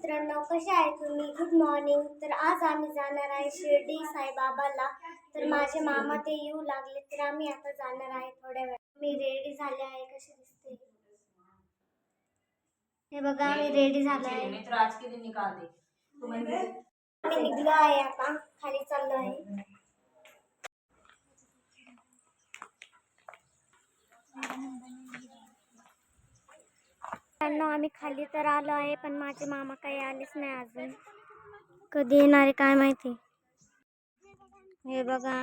मित्रांनो, कसे आहे तुम्ही? Good morning. तर आज आम्ही जाणार आहे शिर्डी साईबाबाला. तर माझे मामा ते येऊ लागले, तर आम्ही आता जाणार आहे थोड्या वेळ. मी रेडी झाले आहे. कशी दिसते हे बघा, मी रेडी झालो आहे. मित्र आज के दिन निकाल दे. मी निघलो आहे, आता खाली चाललो आहे. आम्ही खाली तर आलो आहे, पण माझे मामा काही आलेच नाही अजून. कधी येणारे काय माहिती. हे बघा,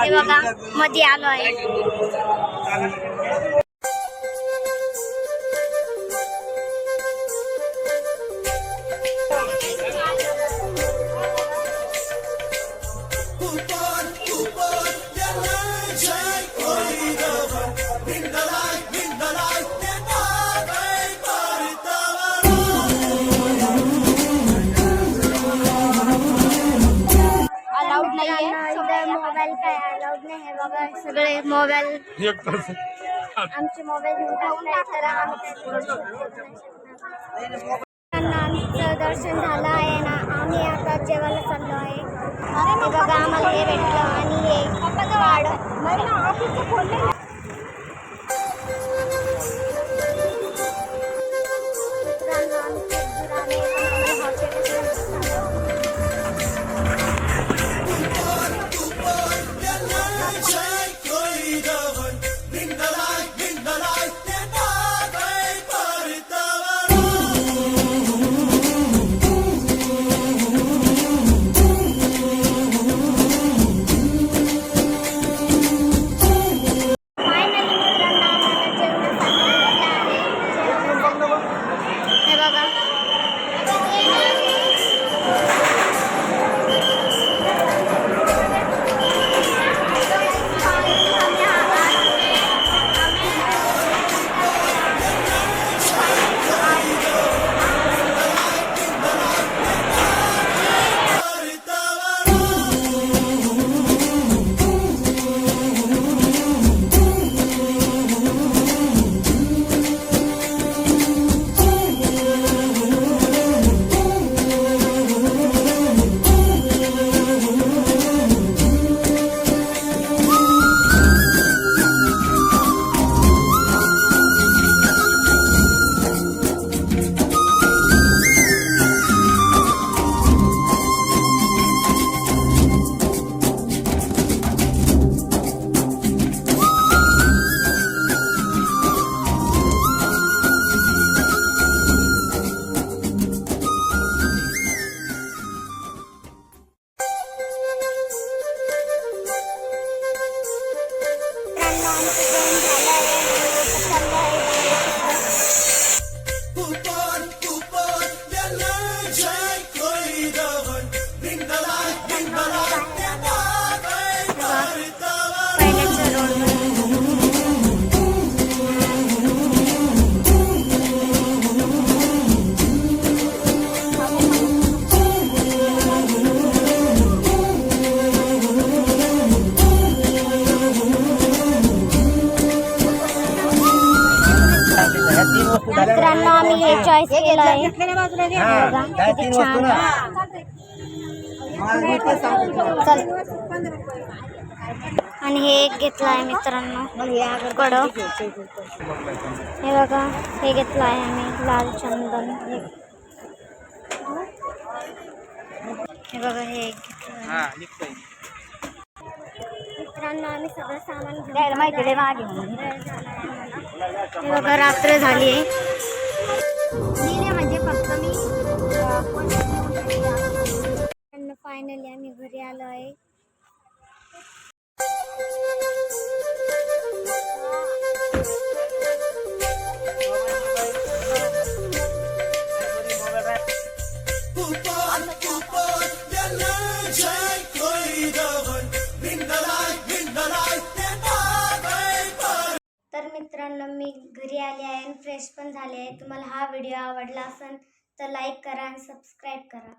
हे बघा मध्ये आलो आहे. मोबाईल काय अलाउड नाही आहे बघा. सगळे मोबाईल आमचे मोबाईल घेऊन टाकले, तर आमचं दर्शन झालं आहे ना. आम्ही आता जेवायला चाललो आहे. हे बघा, आम्हाला हे भेटलं आणि हे मित्रांनो, आम्ही हे चॉईस केलं आहे. आणि हे एक घेतलं आहे मित्रांनो, कडं. हे बघा, हे घेतलं आहे आम्ही लाल चंदन. हे बघा हे एक घेतलं. मित्रांनो आम्ही सगळं सामान घेऊन माहिती मागे हे बघा रात्र झाली आहे. म्हणजे फक्त मी फायनली आम्ही घरी आलो आहे. तर मित्रांनो मी घरी आले आहे आणि फ्रेश पण झाले आहे. तुम्हाला हा व्हिडिओ आवडला असेल तर लाईक करा आणि सबस्क्राईब करा.